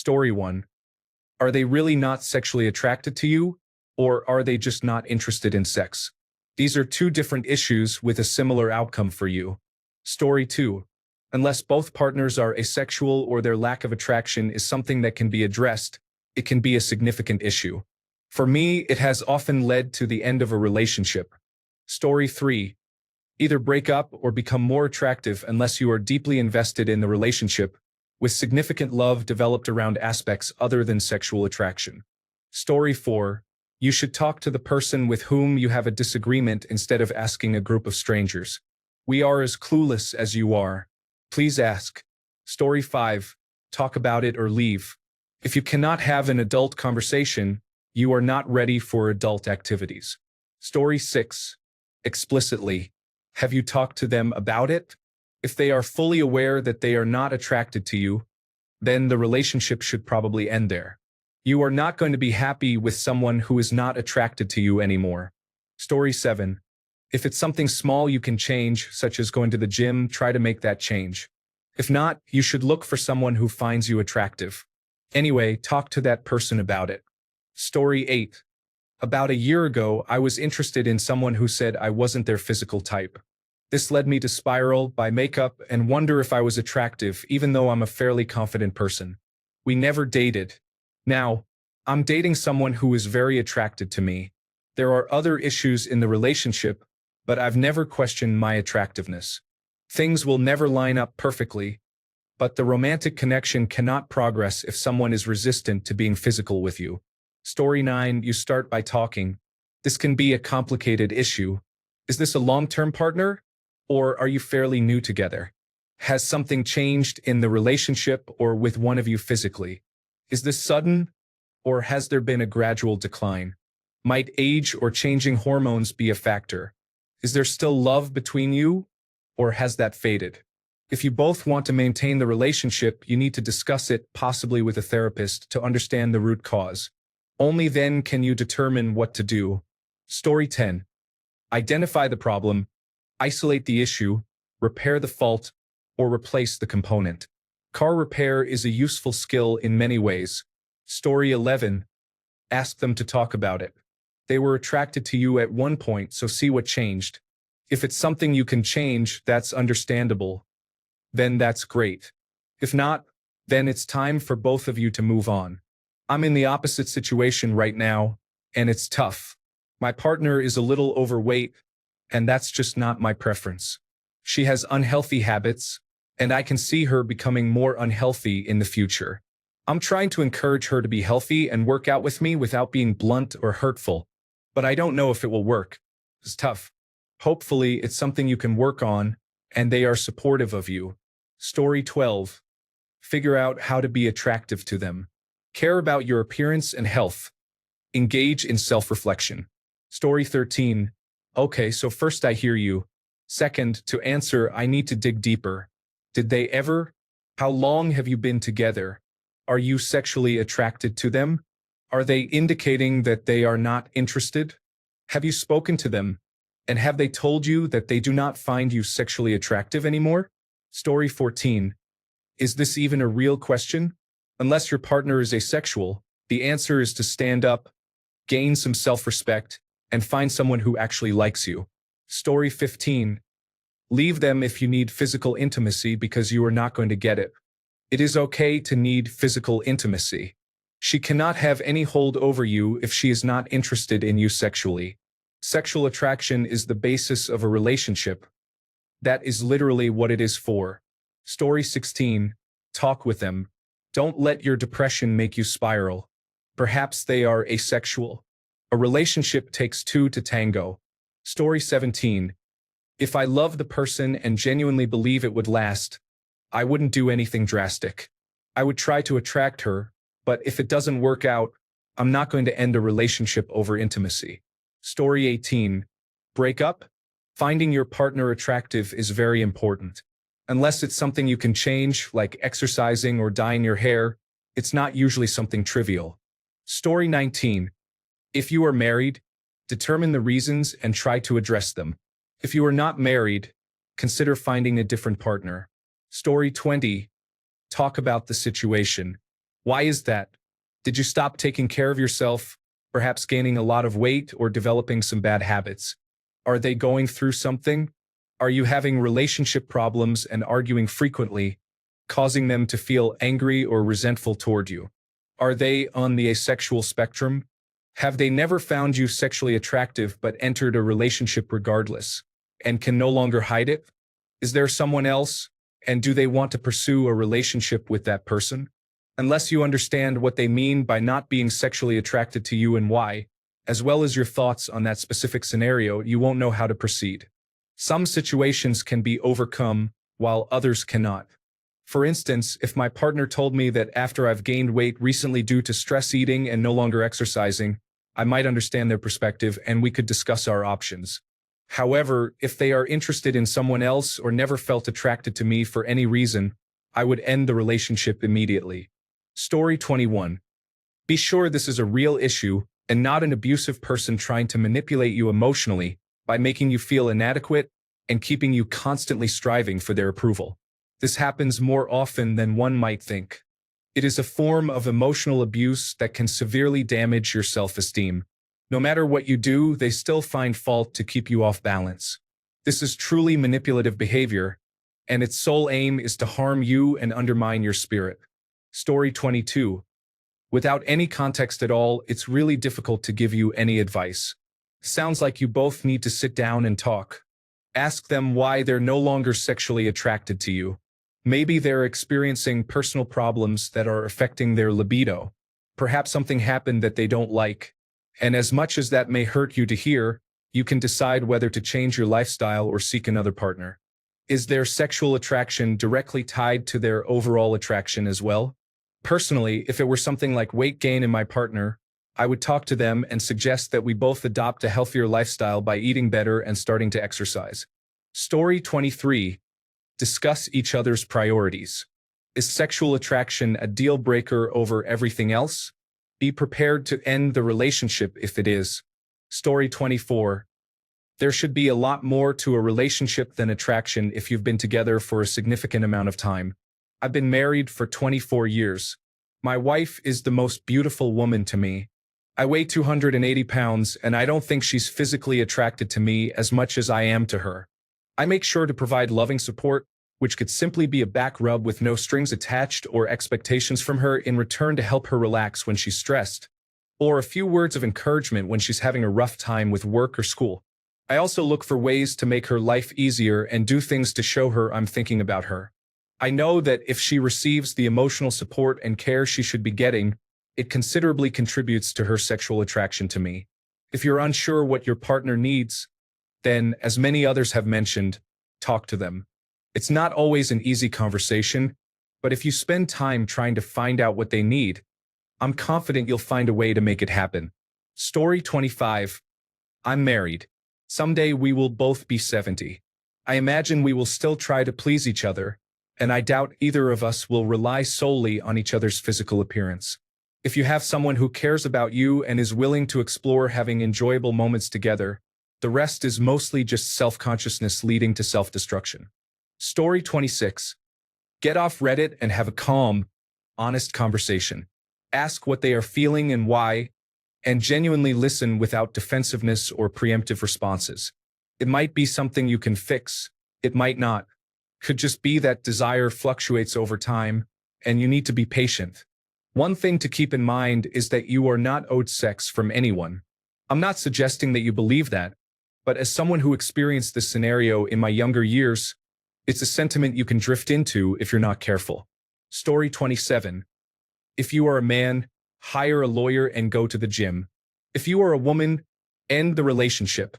Story 1. Are they really not sexually attracted to you, or are they just not interested in sex? These are two different issues with a similar outcome for you. Story 2. Unless both partners are asexual or their lack of attraction is something that can be addressed, it can be a significant issue. For me, it has often led to the end of a relationship. Story 3. Either break up or become more attractive unless you are deeply invested in the relationship, with significant love developed around aspects other than sexual attraction. Story 4. You should talk to the person with whom you have a disagreement instead of asking a group of strangers. We are as clueless as you are. Please ask. Story 5. Talk about it or leave. If you cannot have an adult conversation, you are not ready for adult activities. Story 6. Explicitly. Have you talked to them about it? If they are fully aware that they are not attracted to you, then the relationship should probably end there. You are not going to be happy with someone who is not attracted to you anymore. Story 7. If it's something small you can change, such as going to the gym, try to make that change. If not, you should look for someone who finds you attractive. Anyway, talk to that person about it. Story 8. About a year ago, I was interested in someone who said I wasn't their physical type. This led me to spiral, buy makeup, and wonder if I was attractive, even though I'm a fairly confident person. We never dated. Now, I'm dating someone who is very attracted to me. There are other issues in the relationship, but I've never questioned my attractiveness. Things will never line up perfectly, but the romantic connection cannot progress if someone is resistant to being physical with you. Story 9. You start by talking. This can be a complicated issue. Is this a long-term partner? Or are you fairly new together? Has something changed in the relationship or with one of you physically? Is this sudden, or has there been a gradual decline? Might age or changing hormones be a factor? Is there still love between you, or has that faded? If you both want to maintain the relationship, you need to discuss it, possibly with a therapist, to understand the root cause. Only then can you determine what to do. Story 10. Identify the problem, isolate the issue, repair the fault, or replace the component. Car repair is a useful skill in many ways. Story 11. Ask them to talk about it. They were attracted to you at one point, so see what changed. If it's something you can change, that's understandable. Then that's great. If not, then it's time for both of you to move on. I'm in the opposite situation right now, and it's tough. My partner is a little overweight, and that's just not my preference. She has unhealthy habits, and I can see her becoming more unhealthy in the future. I'm trying to encourage her to be healthy and work out with me without being blunt or hurtful, but I don't know if it will work. It's tough. Hopefully, it's something you can work on, and they are supportive of you. Story 12. Figure out how to be attractive to them. Care about your appearance and health. Engage in self-reflection. Story 13. Okay, so first I hear you. Second, to answer, I need to dig deeper. Did they ever? How long have you been together? Are you sexually attracted to them? Are they indicating that they are not interested? Have you spoken to them? And have they told you that they do not find you sexually attractive anymore? Story 14. Is this even a real question? Unless your partner is asexual, the answer is to stand up, gain some self-respect, and find someone who actually likes you. Story 15. Leave them if you need physical intimacy because you are not going to get it. It is okay to need physical intimacy. She cannot have any hold over you if she is not interested in you sexually. Sexual attraction is the basis of a relationship. That is literally what it is for. Story 16. Talk with them. Don't let your depression make you spiral. Perhaps they are asexual. A relationship takes two to tango. Story 17. If I love the person and genuinely believe it would last, I wouldn't do anything drastic. I would try to attract her, but if it doesn't work out, I'm not going to end a relationship over intimacy. Story 18. Break up? Finding your partner attractive is very important. Unless it's something you can change, like exercising or dyeing your hair, it's not usually something trivial. Story 19. If you are married, determine the reasons and try to address them. If you are not married, consider finding a different partner. Story 20. Talk about the situation. Why is that? Did you stop taking care of yourself, perhaps gaining a lot of weight or developing some bad habits? Are they going through something? Are you having relationship problems and arguing frequently, causing them to feel angry or resentful toward you? Are they on the asexual spectrum? Have they never found you sexually attractive but entered a relationship regardless and can no longer hide it? Is there someone else, and do they want to pursue a relationship with that person? Unless you understand what they mean by not being sexually attracted to you and why, as well as your thoughts on that specific scenario, you won't know how to proceed. Some situations can be overcome, while others cannot. For instance, if my partner told me that after I've gained weight recently due to stress eating and no longer exercising, I might understand their perspective and we could discuss our options. However, if they are interested in someone else or never felt attracted to me for any reason, I would end the relationship immediately. Story 21. Be sure this is a real issue and not an abusive person trying to manipulate you emotionally by making you feel inadequate and keeping you constantly striving for their approval. This happens more often than one might think. It is a form of emotional abuse that can severely damage your self-esteem. No matter what you do, they still find fault to keep you off balance. This is truly manipulative behavior, and its sole aim is to harm you and undermine your spirit. Story 22. Without any context at all, it's really difficult to give you any advice. Sounds like you both need to sit down and talk. Ask them why they're no longer sexually attracted to you. Maybe they're experiencing personal problems that are affecting their libido. Perhaps something happened that they don't like. And as much as that may hurt you to hear, you can decide whether to change your lifestyle or seek another partner. Is their sexual attraction directly tied to their overall attraction as well? Personally, if it were something like weight gain in my partner, I would talk to them and suggest that we both adopt a healthier lifestyle by eating better and starting to exercise. Story 23. Discuss each other's priorities. Is sexual attraction a deal breaker over everything else? Be prepared to end the relationship if it is. Story 24. There should be a lot more to a relationship than attraction if you've been together for a significant amount of time. I've been married for 24 years. My wife is the most beautiful woman to me. I weigh 280 pounds, and I don't think she's physically attracted to me as much as I am to her. I make sure to provide loving support, which could simply be a back rub with no strings attached or expectations from her in return to help her relax when she's stressed, or a few words of encouragement when she's having a rough time with work or school. I also look for ways to make her life easier and do things to show her I'm thinking about her. I know that if she receives the emotional support and care she should be getting, it considerably contributes to her sexual attraction to me. If you're unsure what your partner needs, then, as many others have mentioned, talk to them. It's not always an easy conversation, but if you spend time trying to find out what they need, I'm confident you'll find a way to make it happen. Story 25. I'm married. Someday we will both be 70. I imagine we will still try to please each other, and I doubt either of us will rely solely on each other's physical appearance. If you have someone who cares about you and is willing to explore having enjoyable moments together, the rest is mostly just self-consciousness leading to self-destruction. Story 26. Get off Reddit and have a calm, honest conversation. Ask what they are feeling and why, and genuinely listen without defensiveness or preemptive responses. It might be something you can fix, it might not. Could just be that desire fluctuates over time, and you need to be patient. One thing to keep in mind is that you are not owed sex from anyone. I'm not suggesting that you believe that, but as someone who experienced this scenario in my younger years, it's a sentiment you can drift into if you're not careful. Story 27. If you are a man, hire a lawyer and go to the gym. If you are a woman, end the relationship.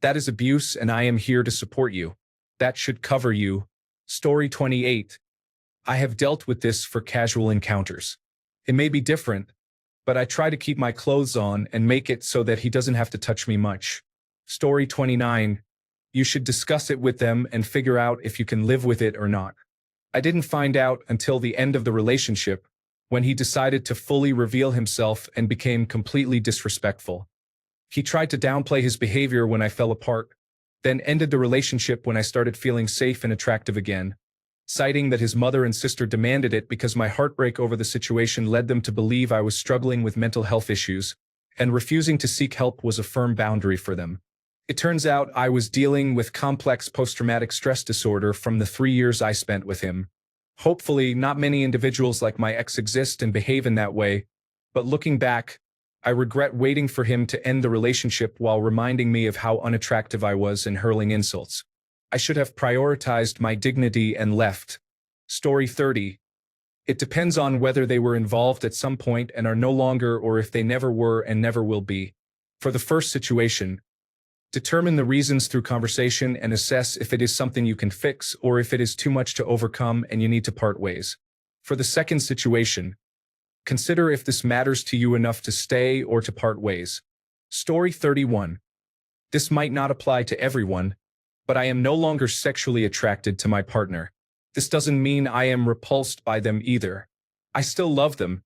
That is abuse, and I am here to support you. That should cover you. Story 28. I have dealt with this for casual encounters. It may be different, but I try to keep my clothes on and make it so that he doesn't have to touch me much. Story 29. You should discuss it with them and figure out if you can live with it or not. I didn't find out until the end of the relationship, when he decided to fully reveal himself and became completely disrespectful. He tried to downplay his behavior when I fell apart, then ended the relationship when I started feeling safe and attractive again. citing that his mother and sister demanded it because my heartbreak over the situation led them to believe I was struggling with mental health issues, and refusing to seek help was a firm boundary for them. It turns out I was dealing with complex post-traumatic stress disorder from the 3 years I spent with him. Hopefully, not many individuals like my ex exist and behave in that way, but looking back, I regret waiting for him to end the relationship while reminding me of how unattractive I was and hurling insults. I should have prioritized my dignity and left. Story 30. It depends on whether they were involved at some point and are no longer, or if they never were and never will be. For the first situation, determine the reasons through conversation and assess if it is something you can fix or if it is too much to overcome and you need to part ways. For the second situation, consider if this matters to you enough to stay or to part ways. Story 31. This might not apply to everyone, but I am no longer sexually attracted to my partner. This doesn't mean I am repulsed by them either. I still love them,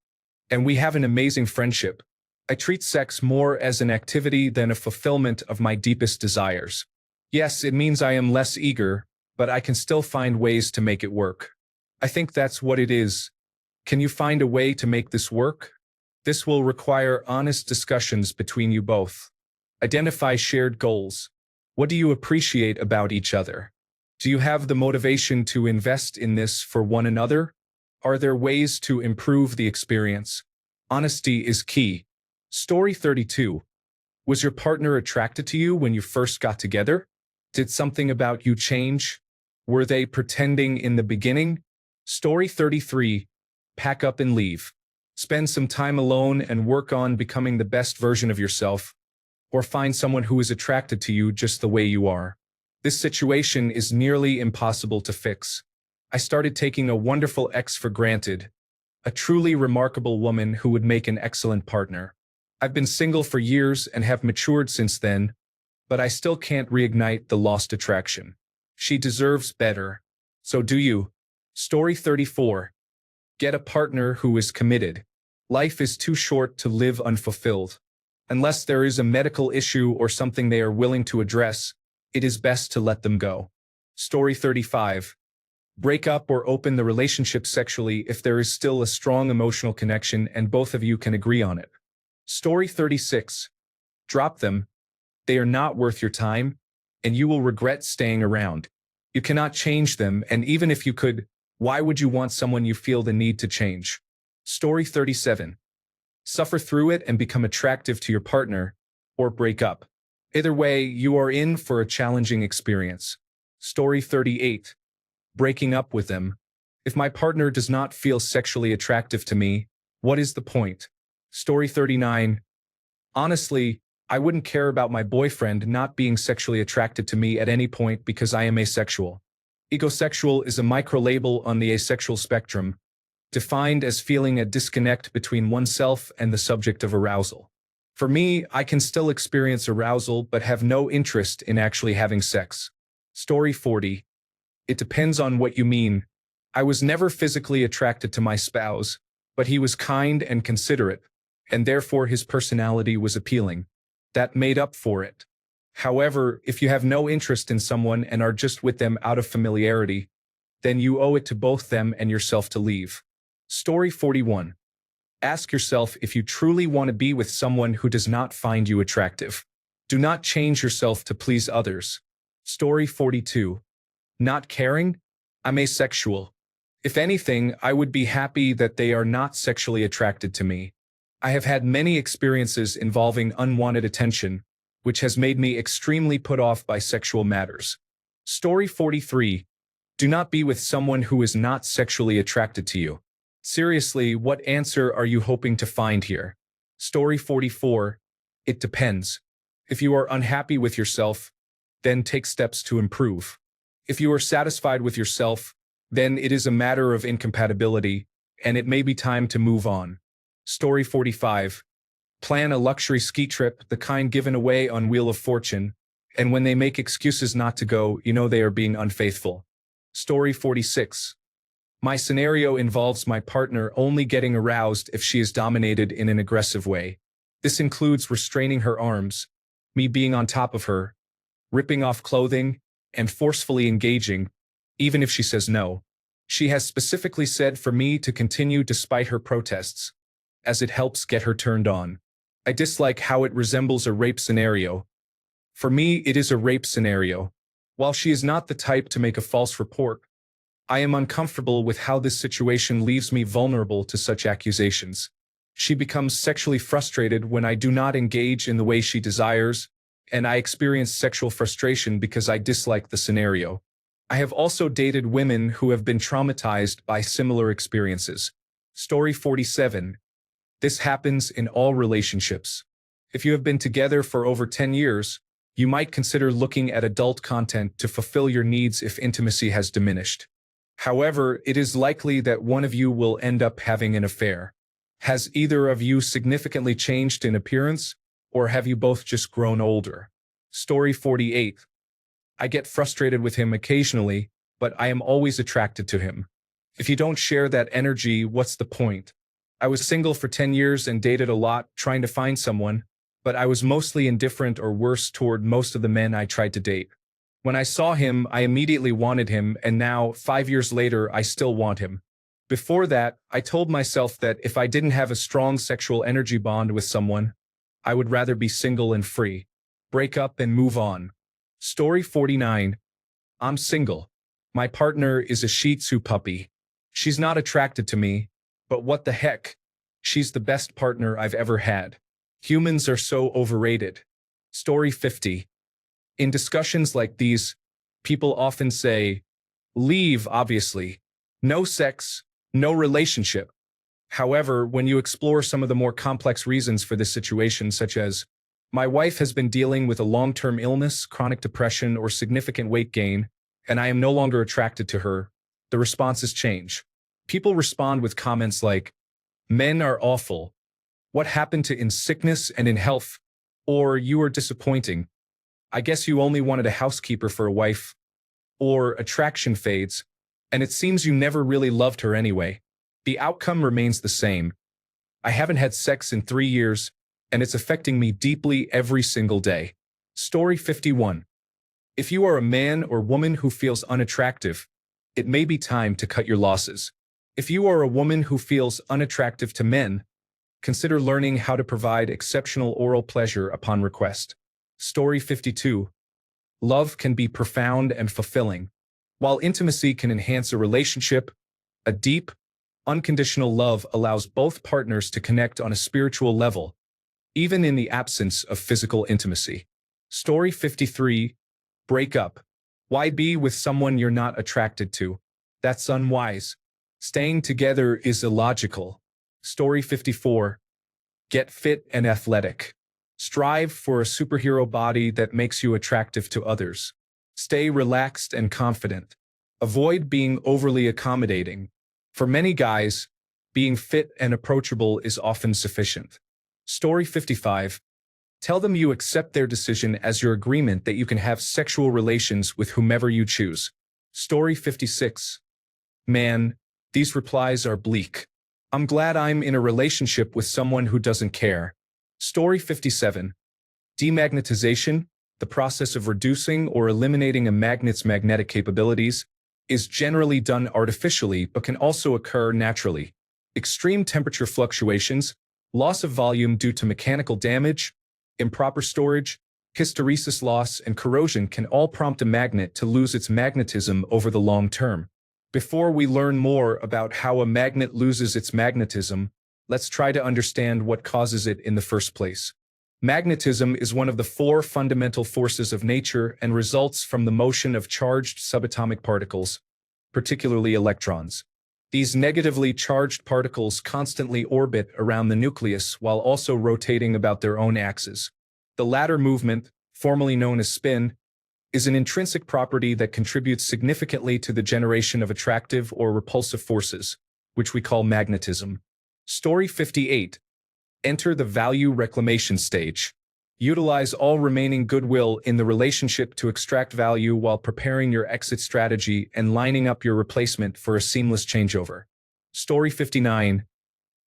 and we have an amazing friendship. I treat sex more as an activity than a fulfillment of my deepest desires. Yes, it means I am less eager, but I can still find ways to make it work. I think that's what it is. Can you find a way to make this work? This will require honest discussions between you both. Identify shared goals. What do you appreciate about each other? Do you have the motivation to invest in this for one another? Are there ways to improve the experience? Honesty is key. Story 32. Was your partner attracted to you when you first got together? Did something about you change? Were they pretending in the beginning? Story 33. Pack up and leave. Spend some time alone and work on becoming the best version of yourself, or find someone who is attracted to you just the way you are. This situation is nearly impossible to fix. I started taking a wonderful ex for granted, a truly remarkable woman who would make an excellent partner. I've been single for years and have matured since then, but I still can't reignite the lost attraction. She deserves better. So do you. Story 34. Get a partner who is committed. Life is too short to live unfulfilled. Unless there is a medical issue or something they are willing to address, it is best to let them go. Story 35. Break up or open the relationship sexually if there is still a strong emotional connection and both of you can agree on it. Story 36. Drop them. They are not worth your time, and you will regret staying around. You cannot change them, and even if you could, why would you want someone you feel the need to change? Story 37. Suffer through it and become attractive to your partner, or break up. Either way, you are in for a challenging experience. Story 38. Breaking up with them. If my partner does not feel sexually attractive to me, what is the point? Story 39. Honestly, I wouldn't care about my boyfriend not being sexually attracted to me at any point because I am asexual. Egosexual is a micro-label on the asexual spectrum, defined as feeling a disconnect between oneself and the subject of arousal. For me, I can still experience arousal but have no interest in actually having sex. Story 40. It depends on what you mean. I was never physically attracted to my spouse, but he was kind and considerate, and therefore his personality was appealing. That made up for it. However, if you have no interest in someone and are just with them out of familiarity, then you owe it to both them and yourself to leave. Story 41. Ask yourself if you truly want to be with someone who does not find you attractive. Do not change yourself to please others. Story 42. Not caring? I'm asexual. If anything, I would be happy that they are not sexually attracted to me. I have had many experiences involving unwanted attention, which has made me extremely put off by sexual matters. Story 43. Do not be with someone who is not sexually attracted to you. Seriously, what answer are you hoping to find here? Story 44. It depends. If you are unhappy with yourself, then take steps to improve. If you are satisfied with yourself, then it is a matter of incompatibility, and it may be time to move on. Story 45. Plan a luxury ski trip, the kind given away on Wheel of Fortune, and when they make excuses not to go, you know they are being unfaithful. Story 46. My scenario involves my partner only getting aroused if she is dominated in an aggressive way. This includes restraining her arms, me being on top of her, ripping off clothing, and forcefully engaging, even if she says no. She has specifically said for me to continue despite her protests, as it helps get her turned on. I dislike how it resembles a rape scenario. For me, it is a rape scenario. While she is not the type to make a false report, I am uncomfortable with how this situation leaves me vulnerable to such accusations. She becomes sexually frustrated when I do not engage in the way she desires, and I experience sexual frustration because I dislike the scenario. I have also dated women who have been traumatized by similar experiences. Story 47. This happens in all relationships. If you have been together for over 10 years, you might consider looking at adult content to fulfill your needs if intimacy has diminished. However, it is likely that one of you will end up having an affair. Has either of you significantly changed in appearance, or have you both just grown older? Story 48. I get frustrated with him occasionally, but I am always attracted to him. If you don't share that energy, what's the point? I was single for 10 years and dated a lot, trying to find someone, but I was mostly indifferent or worse toward most of the men I tried to date. When I saw him, I immediately wanted him, and now, 5 years later, I still want him. Before that, I told myself that if I didn't have a strong sexual energy bond with someone, I would rather be single and free. Break up and move on. Story 49. I'm single. My partner is a Shih Tzu puppy. She's not attracted to me, but what the heck? She's the best partner I've ever had. Humans are so overrated. Story 50. In discussions like these, people often say, leave, obviously. No sex, no relationship. However, when you explore some of the more complex reasons for this situation, such as, my wife has been dealing with a long-term illness, chronic depression, or significant weight gain, and I am no longer attracted to her, the responses change. People respond with comments like, men are awful. What happened to in sickness and in health? Or you are disappointing. I guess you only wanted a housekeeper for a wife. Or attraction fades, and it seems you never really loved her anyway. The outcome remains the same. I haven't had sex in 3 years, and it's affecting me deeply every single day. Story 51. If you are a man or woman who feels unattractive, it may be time to cut your losses. If you are a woman who feels unattractive to men, consider learning how to provide exceptional oral pleasure upon request. Story 52. Love can be profound and fulfilling. While intimacy can enhance a relationship, a deep, unconditional love allows both partners to connect on a spiritual level, even in the absence of physical intimacy. Story 53. Break up. Why be with someone you're not attracted to? That's unwise. Staying together is illogical. Story 54. Get fit and athletic. Strive for a superhero body that makes you attractive to others. Stay relaxed and confident. Avoid being overly accommodating. For many guys, being fit and approachable is often sufficient. Story 55. Tell them you accept their decision as your agreement that you can have sexual relations with whomever you choose. Story 56. Man, these replies are bleak. I'm glad I'm in a relationship with someone who doesn't care. Story 57. Demagnetization, the process of reducing or eliminating a magnet's magnetic capabilities, is generally done artificially but can also occur naturally. Extreme temperature fluctuations, loss of volume due to mechanical damage, improper storage, hysteresis loss, and corrosion can all prompt a magnet to lose its magnetism over the long term. Before we learn more about how a magnet loses its magnetism, let's try to understand what causes it in the first place. Magnetism is one of the 4 fundamental forces of nature and results from the motion of charged subatomic particles, particularly electrons. These negatively charged particles constantly orbit around the nucleus while also rotating about their own axes. The latter movement, formerly known as spin, is an intrinsic property that contributes significantly to the generation of attractive or repulsive forces, which we call magnetism. Story 58. Enter the value reclamation stage. Utilize all remaining goodwill in the relationship to extract value while preparing your exit strategy and lining up your replacement for a seamless changeover. Story 59.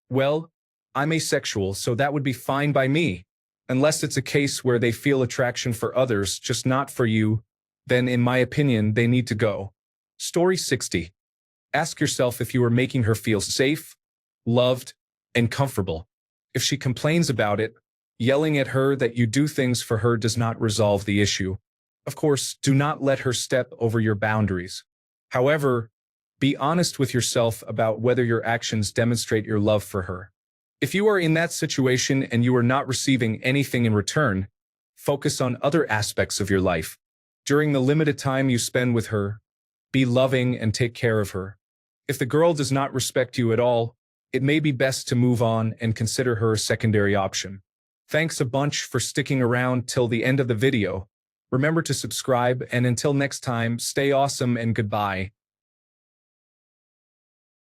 Well, I'm asexual, so that would be fine by me. Unless it's a case where they feel attraction for others, just not for you, then in my opinion, they need to go. Story 60. Ask yourself if you are making her feel safe, loved, and comfortable. If she complains about it, yelling at her that you do things for her does not resolve the issue. Of course, do not let her step over your boundaries. However, be honest with yourself about whether your actions demonstrate your love for her. If you are in that situation and you are not receiving anything in return, focus on other aspects of your life. During the limited time you spend with her, be loving and take care of her. If the girl does not respect you at all, it may be best to move on and consider her a secondary option. Thanks a bunch for sticking around till the end of the video. Remember to subscribe, and until next time, stay awesome and goodbye.